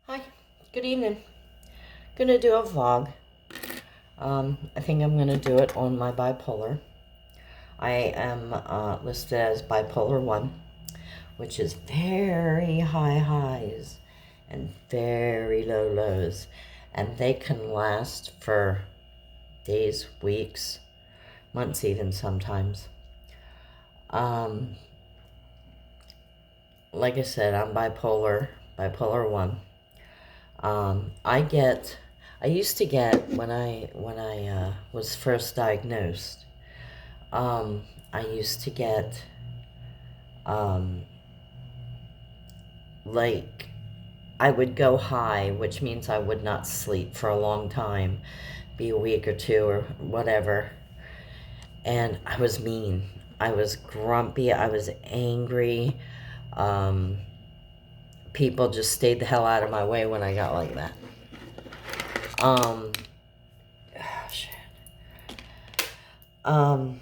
Hi, good evening. Gonna do a vlog. I think I'm gonna do it on my bipolar. I am listed as bipolar 1, which is very high highs and very low lows. And they can last for days, weeks, months even sometimes. Um, like I said, I'm bipolar 1. I used to get when I was first diagnosed. I used to get um, like I would go high, which means I would not sleep for a long time, be a week or two or whatever. And I was mean. I was grumpy. I was angry. Um, People just stayed the hell out of my way when I got like that. Um, oh, shit. Um,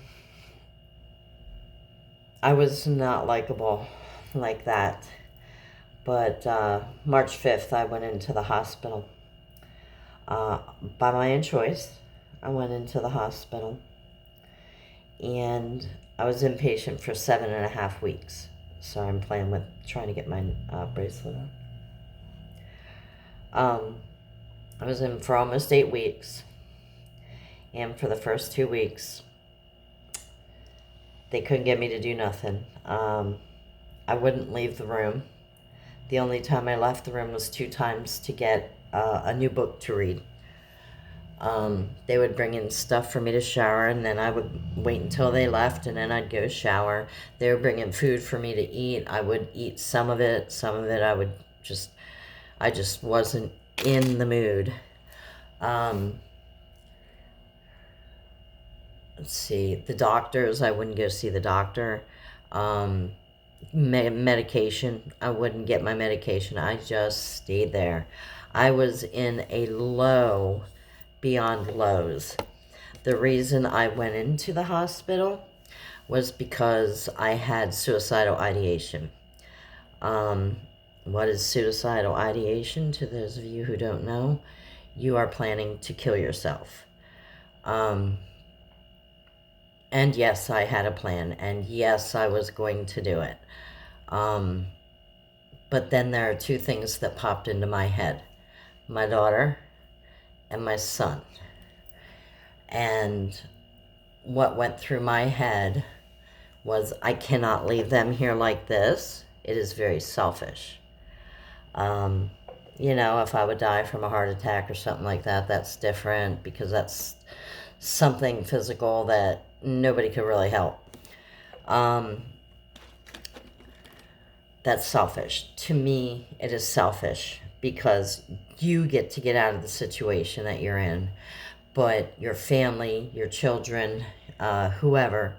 I was not likable like that. But March 5th, I went into the hospital. Uh, by my own choice, I went into the hospital. And I was inpatient for 7.5 weeks. So I'm playing with trying to get my bracelet on. I was in for almost 8 weeks. And for the first 2 weeks, they couldn't get me to do nothing. I wouldn't leave the room. The only time I left the room was 2 times to get a new book to read. They would bring in stuff for me to shower, and then I would wait until they left, and then I'd go shower. They were bringing food for me to eat. I would eat some of it. Some of it I just wasn't in the mood. Let's see, the doctors, I wouldn't go see the doctor. Medication, I wouldn't get my medication. I just stayed there. I was in a low beyond lows. The reason I went into the hospital was because I had suicidal ideation. What is suicidal ideation? To those of you who don't know, you are planning to kill yourself. And yes, I had a plan, and yes, I was going to do it. But then there are two things that popped into my head: my daughter and my son. And what went through my head was, I cannot leave them here like this. It is very selfish. If I would die from a heart attack or something like that, that's different, because that's something physical that nobody could really help. That's selfish. To me, it is selfish, because you get to get out of the situation that you're in, but your family, your children, whoever,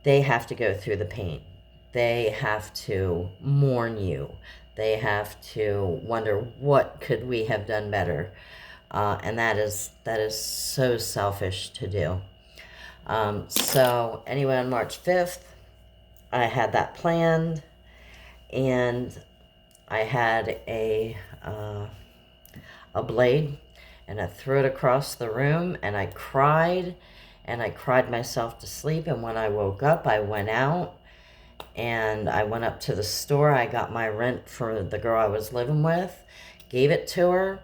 they have to go through the pain. They have to mourn you. They have to wonder, what could we have done better? And that is so selfish to do. So anyway, on March 5th, I had that planned, and I had a blade, and I threw it across the room, and I cried myself to sleep. And when I woke up, I went out, and I went up to the store. I got my rent for the girl I was living with, gave it to her,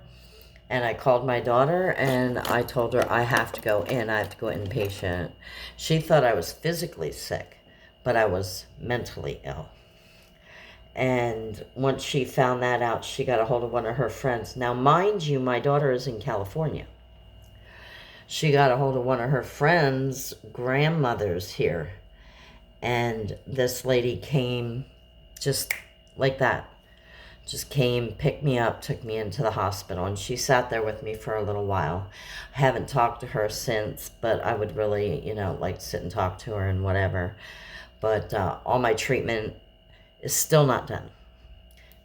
and I called my daughter, and I told her, I have to go in. I have to go inpatient. She thought I was physically sick, but I was mentally ill. And once she found that out, she got a hold of one of her friends. Now, mind you, my daughter is in California. She got a hold of one of her friends' grandmothers here. And this lady came just like that. Just came, picked me up, took me into the hospital, and she sat there with me for a little while. I haven't talked to her since, but I would really, like to sit and talk to her and whatever. But all my treatment is still not done.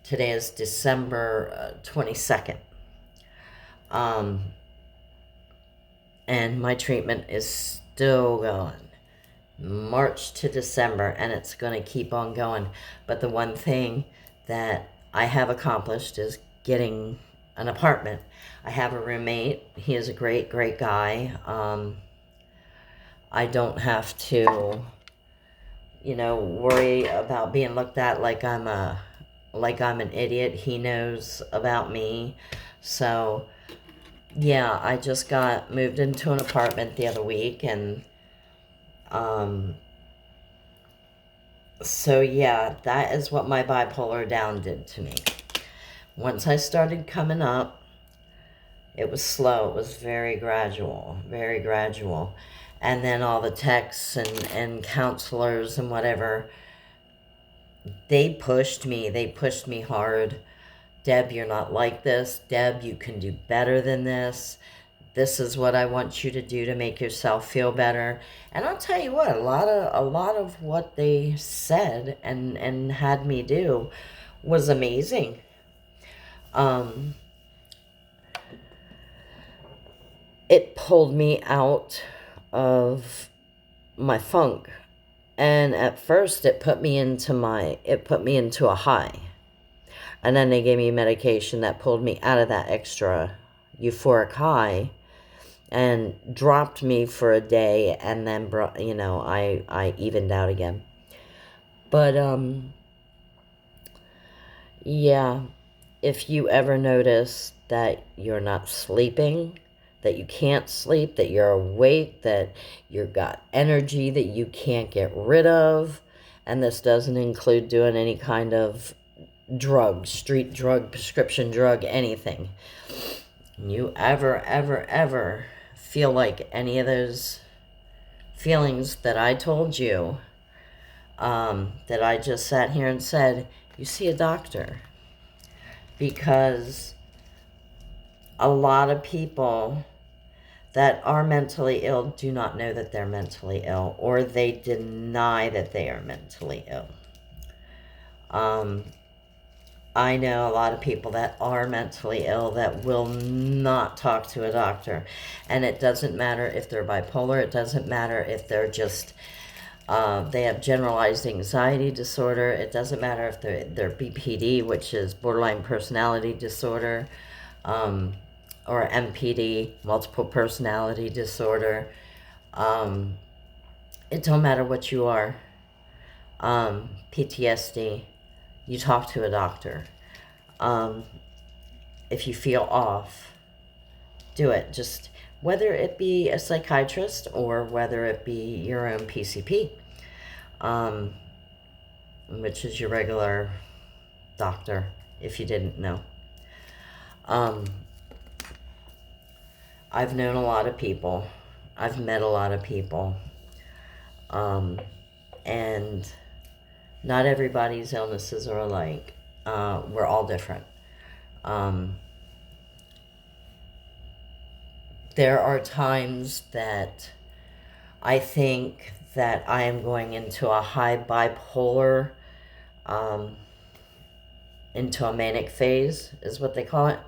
Today is December 22nd. And my treatment is still going. March to December, and it's going to keep on going. But the one thing that I have accomplished is getting an apartment. I have a roommate. He is a great, great guy. I don't have to, worry about being looked at like I'm an idiot. He knows about me. So, yeah, I just got moved into an apartment the other week, and so yeah, that is what my bipolar down did to me. Once I started coming up, it was slow. It was very gradual, very gradual. And then all the texts and counselors and whatever, they pushed me. They pushed me hard. Deb, you're not like this. Deb, you can do better than this. This is what I want you to do to make yourself feel better. And I'll tell you what, a lot of what they said and had me do was amazing. It pulled me out of my funk. And at first it put me into a high. And then they gave me medication that pulled me out of that extra euphoric high and dropped me for a day, and then I evened out again. But yeah, if you ever notice that you're not sleeping, that you can't sleep, that you're awake, that you've got energy that you can't get rid of, and this doesn't include doing any kind of drug, street drug, prescription drug, anything. You ever feel like any of those feelings that I told you, that I just sat here and said, you see a doctor. Because a lot of people that are mentally ill do not know that they're mentally ill, or they deny that they are mentally ill. I know a lot of people that are mentally ill that will not talk to a doctor. And it doesn't matter if they're bipolar. It doesn't matter if they're just, they have generalized anxiety disorder. It doesn't matter if they're BPD, which is borderline personality disorder, or MPD, multiple personality disorder. It don't matter what you are. PTSD. You talk to a doctor. If you feel off, do it. Just whether it be a psychiatrist or whether it be your own PCP, which is your regular doctor, if you didn't know. I've known a lot of people. I've met a lot of people. And not everybody's illnesses are alike. We're all different. There are times that I think that I am going into a high bipolar, into a manic phase, is what they call it.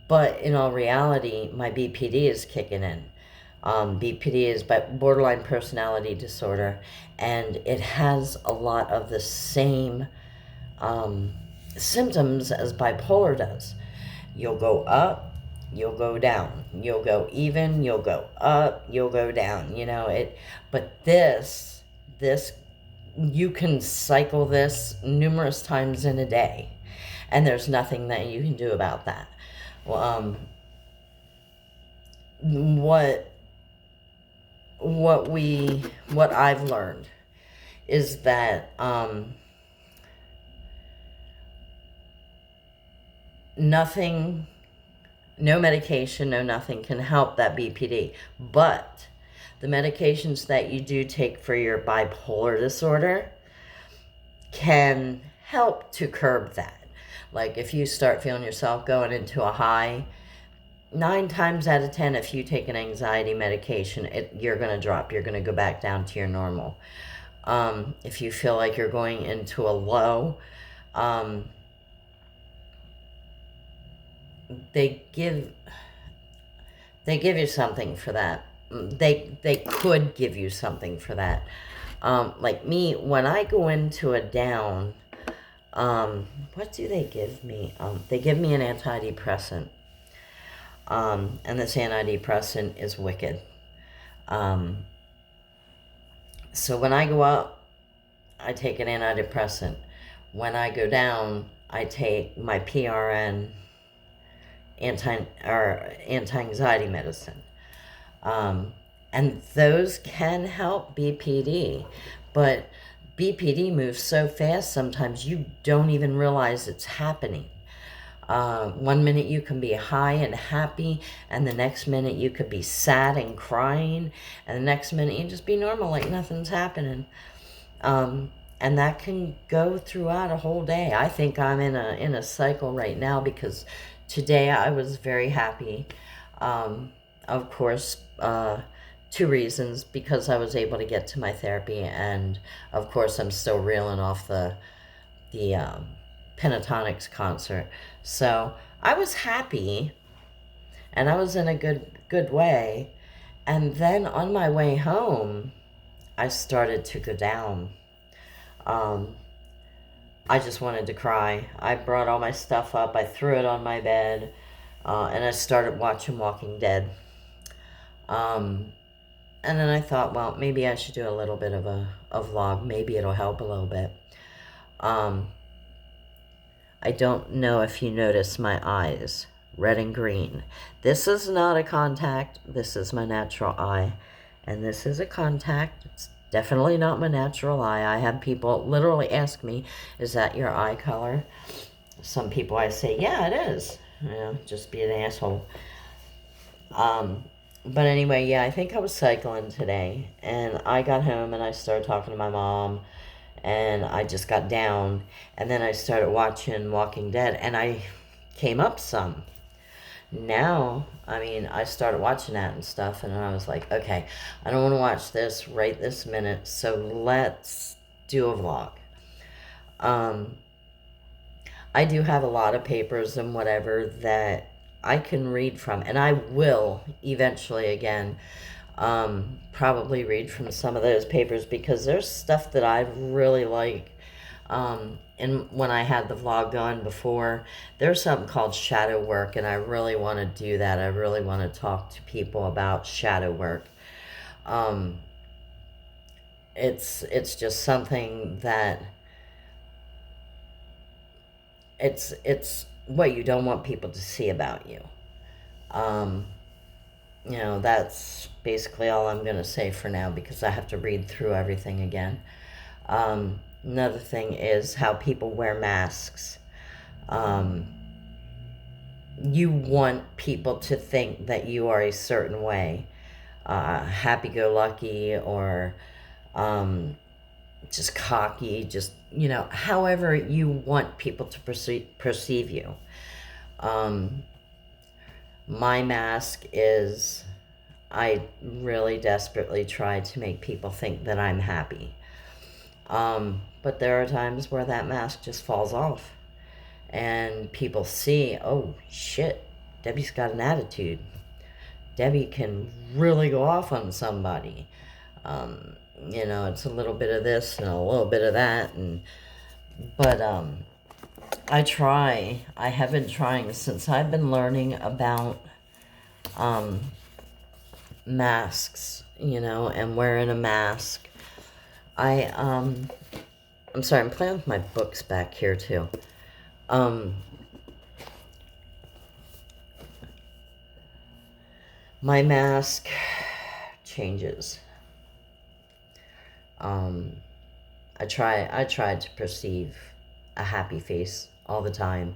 But in all reality, my BPD is kicking in. BPD is borderline personality disorder, and it has a lot of the same symptoms as bipolar does. You'll go up, you'll go down, you'll go even, you'll go up, you'll go down. But this you can cycle this numerous times in a day, and there's nothing that you can do about that. Well, what I've learned is that nothing, no medication, no nothing can help that BPD. But the medications that you do take for your bipolar disorder can help to curb that. Like if you start feeling yourself going into a high, 9 times out of 10, if you take an anxiety medication, you're going to drop. You're going to go back down to your normal. If you feel like you're going into a low, they give you something for that. They could give you something for that. Like me, when I go into a down, What do they give me? They give me an antidepressant. And this antidepressant is wicked. So when I go up, I take an antidepressant. When I go down, I take my PRN anti-anxiety medicine. And those can help BPD, but BPD moves so fast sometimes you don't even realize it's happening. 1 minute you can be high and happy, and the next minute you could be sad and crying, and the next minute you just be normal like nothing's happening. And that can go throughout a whole day. I think I'm in a cycle right now because today I was very happy. Of course, 2 reasons: because I was able to get to my therapy, and of course I'm still reeling off the Pentatonics concert. So I was happy, and I was in a good way. And then on my way home, I started to go down. I just wanted to cry. I brought all my stuff up. I threw it on my bed, and I started watching Walking Dead. And then I thought, well, maybe I should do a little bit of a vlog. Maybe it'll help a little bit. I don't know if you notice my eyes, red and green. This is not a contact. This is my natural eye. And this is a contact. It's definitely not my natural eye. I have people literally ask me, is that your eye color? Some people I say, yeah, it is. You know, just be an asshole. But anyway, yeah, I think I was cycling today. And I got home and I started talking to my mom. And I just got down. And then I started watching Walking Dead. And I came up some. Now, I mean, I started watching that and stuff, and I was like, okay, I don't want to watch this right this minute, so let's do a vlog. I do have a lot of papers and whatever that I can read from, and I will eventually again probably read from some of those papers, because there's stuff that I really like. And when I had the vlog going before, there's something called shadow work, and I really want to do that. I really want to talk to people about shadow work. It's just something that it's what you don't want people to see about you. You know, that's basically all I'm going to say for now, because I have to read through everything again. Another thing is how people wear masks. You want people to think that you are a certain way, happy-go-lucky, or just cocky, just, you know, however you want people to perceive you. My mask is, I really desperately try to make people think that I'm happy. But there are times where that mask just falls off. And people see, oh, shit, Debbie's got an attitude. Debbie can really go off on somebody. You know, it's a little bit of this and a little bit of that. But I have been trying since I've been learning about masks, you know, and wearing a mask. I'm sorry, I'm playing with my books back here too. My mask changes. I try to perceive a happy face all the time,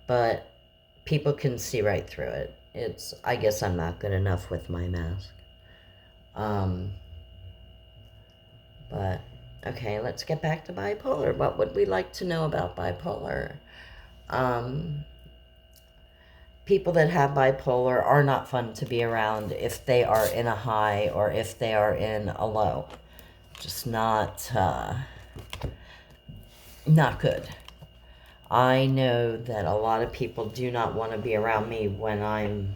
but people can see right through it. I guess I'm not good enough with my mask. But okay, let's get back to bipolar. What would we like to know about bipolar? People that have bipolar are not fun to be around if they are in a high or if they are in a low. Just not good. I know that a lot of people do not want to be around me when I'm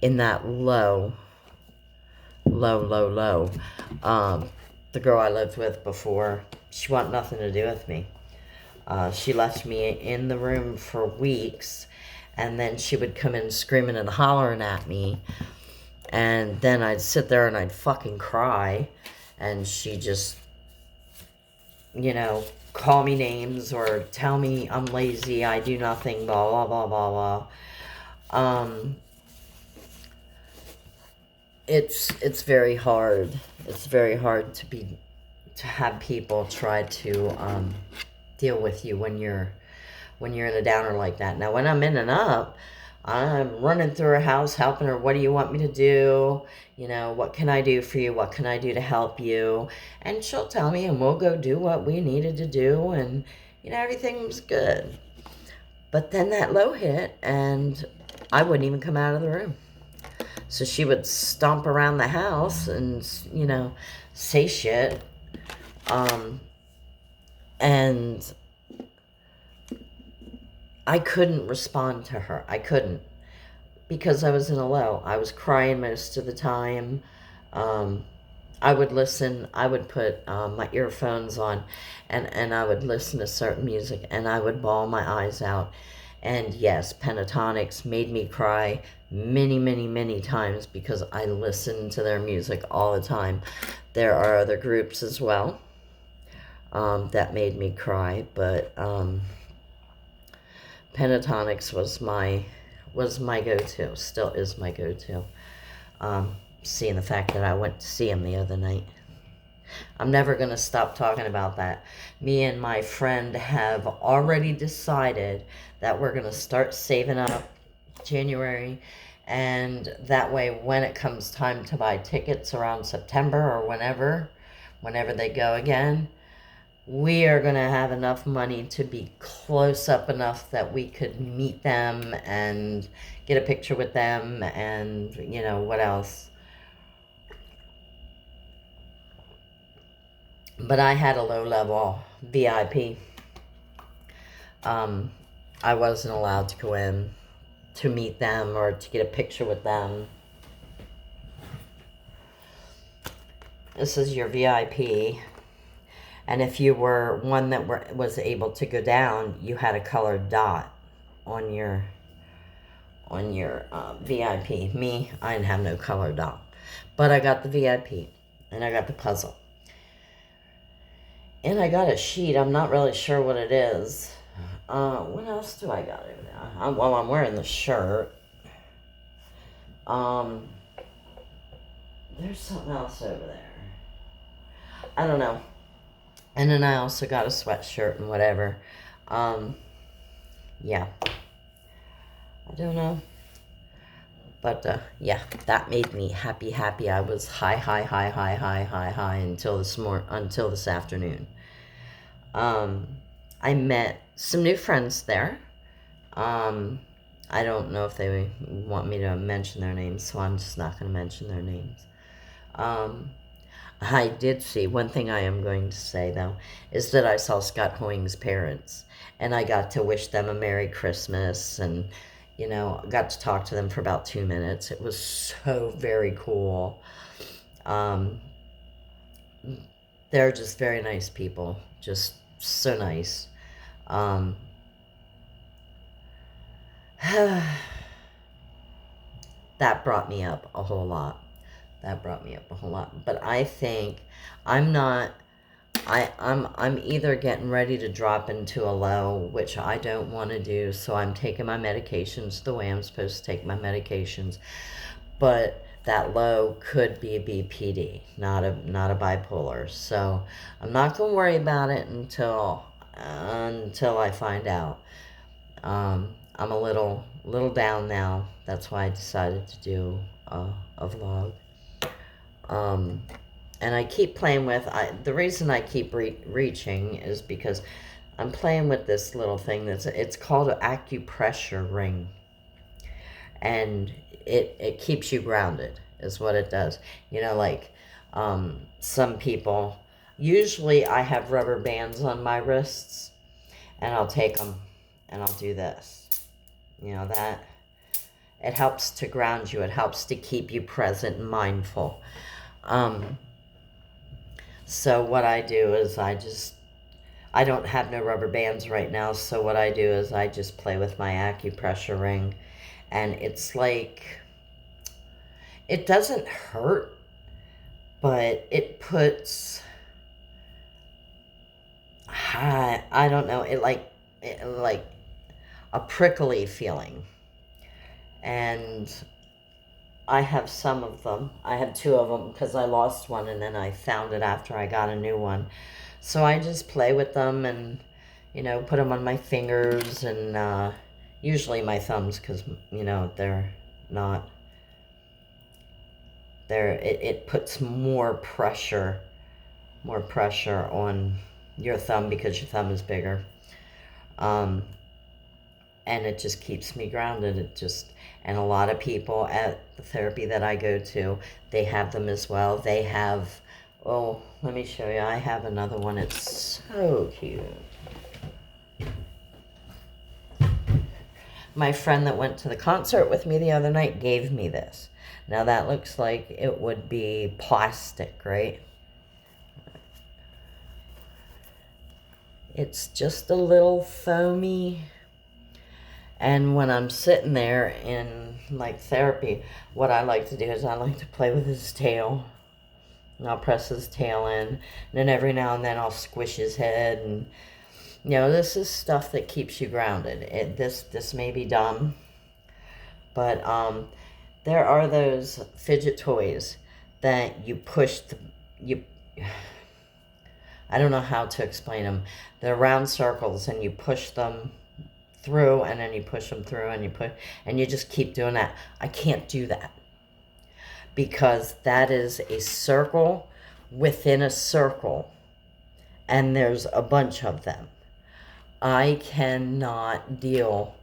in that low. the girl I lived with before, she wanted nothing to do with me. She left me in the room for weeks, and then she would come in screaming and hollering at me, and then I'd sit there and I'd fucking cry, and she just, you know, call me names or tell me I'm lazy, I do nothing, blah, blah, blah, blah, blah. It's very hard. It's very hard to have people try to deal with you when you're in a downer like that. Now, when I'm in and up, I'm running through her house helping her. What do you want me to do? You know, what can I do for you? What can I do to help you? And she'll tell me, and we'll go do what we needed to do, and you know, everything was good. But then that low hit, and I wouldn't even come out of the room. So she would stomp around the house and, you know, say shit. And I couldn't respond to her. I couldn't. Because I was in a low. I was crying most of the time. I would listen. I would put my earphones on and I would listen to certain music and I would bawl my eyes out. And yes, Pentatonics made me cry many, many, many times because I listened to their music all the time. There are other groups as well that made me cry, but Pentatonics was my go-to, still is my go-to. Seeing the fact that I went to see him the other night. I'm never going to stop talking about that. Me and my friend have already decided that we're going to start saving up January, and that way when it comes time to buy tickets around September or whenever they go again, we are going to have enough money to be close up enough that we could meet them and get a picture with them and, you know, what else. But I had a low-level VIP. I wasn't allowed to go in to meet them or to get a picture with them. This is your VIP. And if you were one that was able to go down, you had a colored dot on your VIP. Me, I didn't have no colored dot. But I got the VIP. And I got the puzzle. And I got a sheet. I'm not really sure what it is. What else do I got over there? Well, I'm wearing the shirt. There's something else over there. I don't know. And then I also got a sweatshirt and whatever. Yeah. I don't know. But, yeah, that made me happy. I was high until this afternoon. I met some new friends there. I don't know if they want me to mention their names, so I'm just not going to mention their names. I did see, one thing I am going to say, though, is that I saw Scott Hoying's parents, and I got to wish them a Merry Christmas, and, you know, got to talk to them for about 2 minutes. It was so very cool. They're just very nice people, just so nice. That brought me up a whole lot. But I think I'm either getting ready to drop into a low, which I don't want to do, so I'm taking my medications the way I'm supposed to take my medications. But that low could be a BPD, not a bipolar. So I'm not going to worry about it until I find out. I'm a little down now. That's why I decided to do a vlog. And I keep playing with, the reason I keep reaching is because I'm playing with this little thing it's called an acupressure ring. And it keeps you grounded, is what it does. You know, like, some people, usually I have rubber bands on my wrists, and I'll take them, and I'll do this. You know, that, it helps to ground you. It helps to keep you present and mindful. So what I do is I don't have no rubber bands right now, so what I do is I just play with my acupressure ring, and it's like, it doesn't hurt, but it puts, I don't know, it like a prickly feeling. And I have some of them. I have two of them because I lost one and then I found it after I got a new one. So I just play with them and, put them on my fingers and usually my thumbs because, they're not, it puts more pressure on your thumb because your thumb is bigger. And it just keeps me grounded. And a lot of people at the therapy that I go to, they have them as well. They have, oh, let me show you. I have another one. It's so cute. My friend that went to the concert with me the other night gave me this. Now that looks like it would be plastic, right? It's just a little foamy. And when I'm sitting there in like therapy, what I like to do is I like to play with his tail. And I'll press his tail in. And then every now and then I'll squish his head. And, this is stuff that keeps you grounded. This may be dumb. But there are those fidget toys that you push, I don't know how to explain them. They're round circles and you push them through and then you push them through and you just keep doing that. I can't do that because that is a circle within a circle and there's a bunch of them. I cannot deal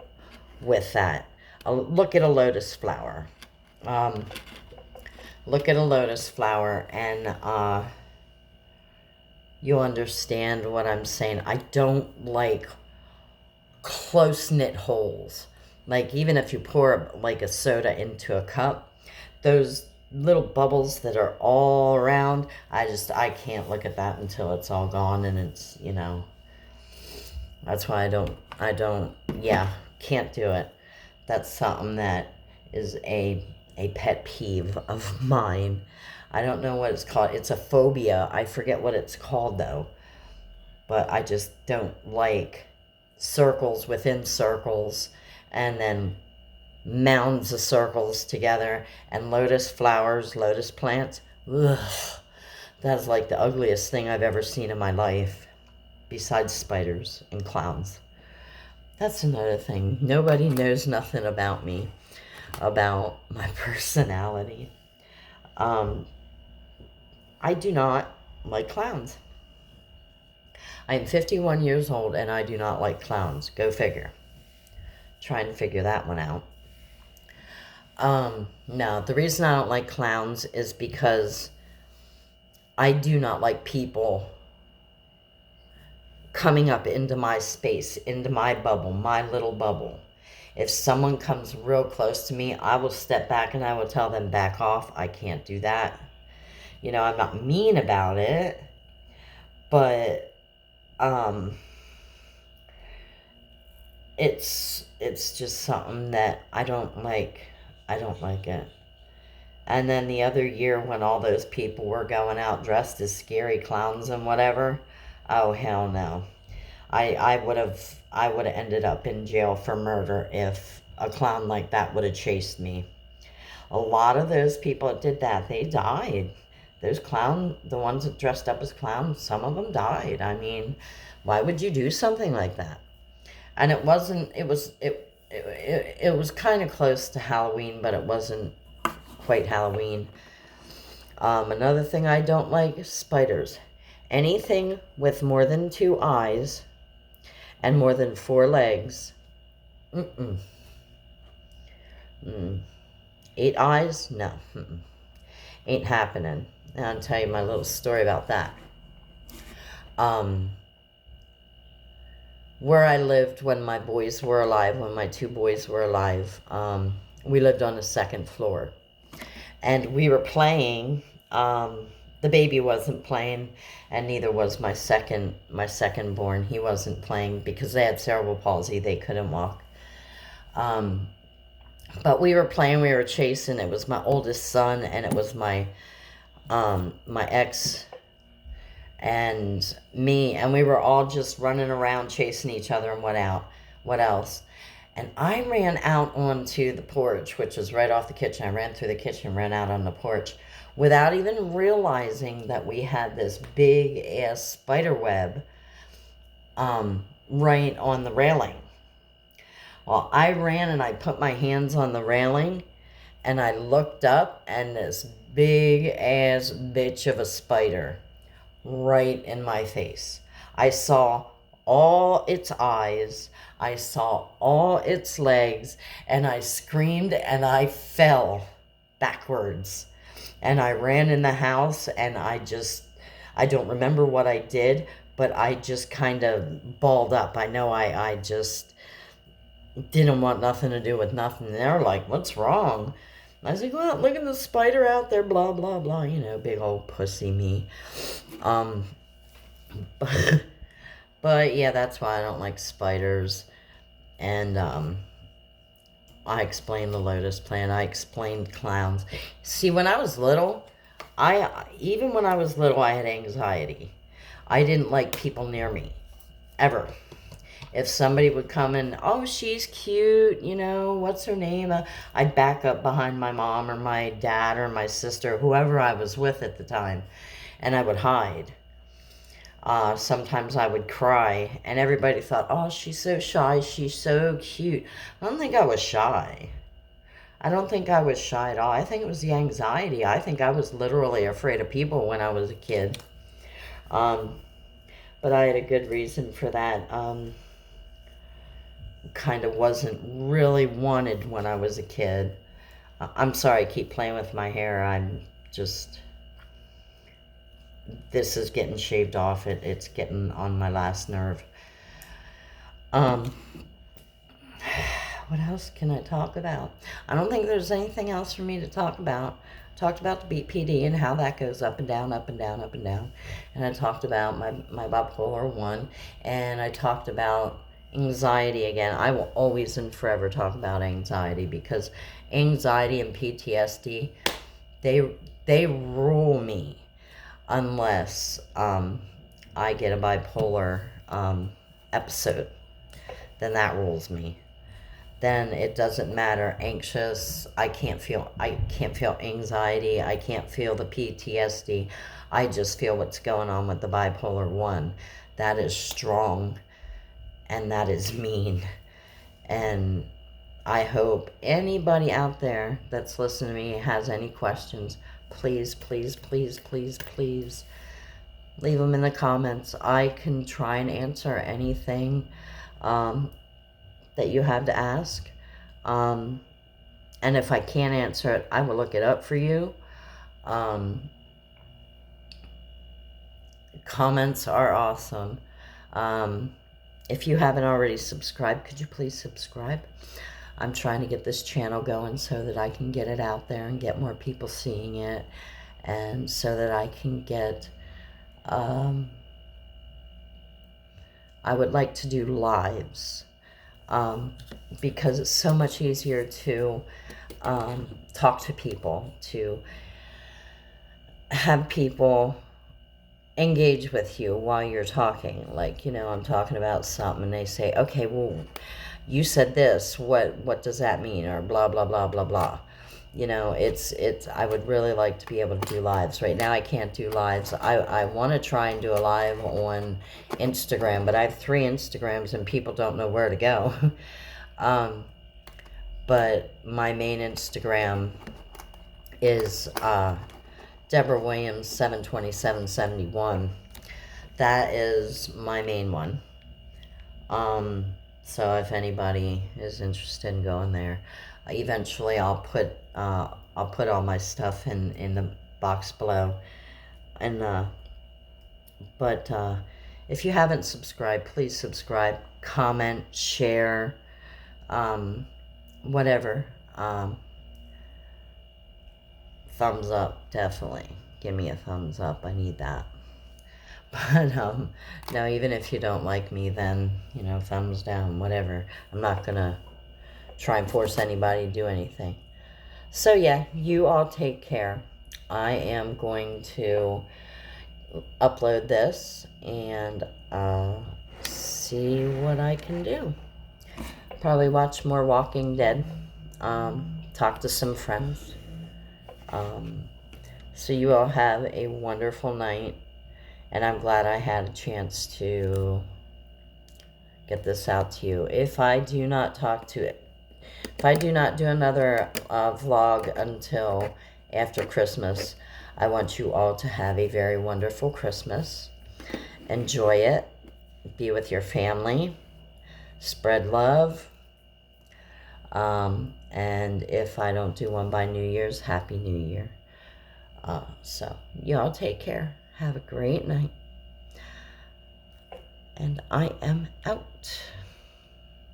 with that. Look at a lotus flower. Look at a lotus flower and you'll understand what I'm saying. I don't like close-knit holes. Like even if you pour like a soda into a cup, those little bubbles that are all around, I can't look at that until it's all gone. And it's, that's why can't do it. That's something that is a pet peeve of mine. I don't know what it's called. It's a phobia. I forget what it's called though. But I just don't like circles within circles and then mounds of circles together and lotus flowers, lotus plants. Ugh, that's like the ugliest thing I've ever seen in my life besides spiders and clowns. That's another thing. Nobody knows nothing about me, about my personality. I do not like clowns. I am 51 years old and I do not like clowns. Go figure. Try and figure that one out. No, the reason I don't like clowns is because I do not like people coming up into my space, into my bubble, my little bubble. If someone comes real close to me, I will step back and I will tell them back off. I can't do that. I'm not mean about it, but it's just something that I don't like. I don't like it. And then the other year when all those people were going out dressed as scary clowns and whatever, oh hell no. I would have ended up in jail for murder if a clown like that would have chased me. A lot of those people that did that, they died. Those the ones that dressed up as clowns, some of them died. I mean, why would you do something like that? And it was kind of close to Halloween, but it wasn't quite Halloween. Another thing I don't like is spiders. Anything with more than 2 eyes and more than 4 legs. 8 eyes? No. Ain't happening. And I'll tell you my little story about that. Where I lived when my boys were alive, when my 2 boys were alive, we lived on the 2nd floor. And we were playing The baby wasn't playing, and neither was my second born. He wasn't playing because they had cerebral palsy. They couldn't walk. Um, but we were playing. We were chasing. It was my oldest son, and it was my ex and me, and we were all just running around chasing each other. And what else? And I ran out onto the porch, which was right off the kitchen. I ran through the kitchen, ran out on the porch without even realizing that we had this big ass spider web right on the railing. Well, I ran and I put my hands on the railing and I looked up, and this big ass bitch of a spider right in my face. I saw all its eyes, I saw all its legs, and I screamed and I fell backwards. And I ran in the house, and I don't remember what I did, but I just kind of balled up. I know I just didn't want nothing to do with nothing. They were like, "What's wrong?" I was like, "Well, look at the spider out there, blah, blah, blah." Big old pussy me. But, but yeah, that's why I don't like spiders. And I explained the lotus plant. I explained clowns. See, when I was little, even when I was little, I had anxiety. I didn't like people near me, ever. If somebody would come and, "Oh, she's cute, what's her name?" I'd back up behind my mom or my dad or my sister, whoever I was with at the time, and I would hide. Sometimes I would cry, and everybody thought, "Oh, she's so shy, she's so cute." I don't think I was shy. I don't think I was shy at all. I think it was the anxiety. I think I was literally afraid of people when I was a kid. But I had a good reason for that. Kind of wasn't really wanted when I was a kid. I'm sorry, I keep playing with my hair. This is getting shaved off. It's getting on my last nerve. What else can I talk about? I don't think there's anything else for me to talk about. I talked about the BPD and how that goes up and down, up and down, up and down. And I talked about my bipolar 1. And I talked about anxiety again. I will always and forever talk about anxiety, because anxiety and PTSD, they rule me unless I get a bipolar episode. Then that rules me. Then it doesn't matter. Anxious, I can't feel anxiety. I can't feel the PTSD. I just feel what's going on with the bipolar 1. That is strong, and that is mean. And I hope anybody out there that's listening to me has any questions, please, please, please, please, please leave them in the comments. I can try and answer anything that you have to ask. And if I can't answer it, I will look it up for you. Comments are awesome. If you haven't already subscribed, could you please subscribe? I'm trying to get this channel going so that I can get it out there and get more people seeing it, and so that I can get, I would like to do lives, because it's so much easier to talk to people, to have people engage with you while you're talking. Like, I'm talking about something and they say, "Okay, well, you said this, what does that mean?" Or blah, blah, blah, blah, blah. I would really like to be able to do lives. Right now I can't do lives. I want to try and do a live on Instagram, but I have 3 Instagrams and people don't know where to go. But my main Instagram is Deborah Williams 72771. That is my main one. So if anybody is interested in going there, eventually I'll put all my stuff in the box below. And but if you haven't subscribed, please subscribe, comment, share, whatever. Thumbs up, definitely. give me a thumbs up. I need that. But no, even if you don't like me, then, you know, thumbs down, whatever. I'm not going to try and force anybody to do anything. So yeah, you all take care. I am going to upload this and see what I can do. Probably watch more Walking Dead. Talk to some friends. So you all have a wonderful night. And I'm glad I had a chance to get this out to you. If I do not do another vlog until after Christmas, I want you all to have a very wonderful Christmas. Enjoy it. Be with your family. Spread love. And if I don't do one by New Year's, Happy New Year. So you all take care. Have a great night. And I am out.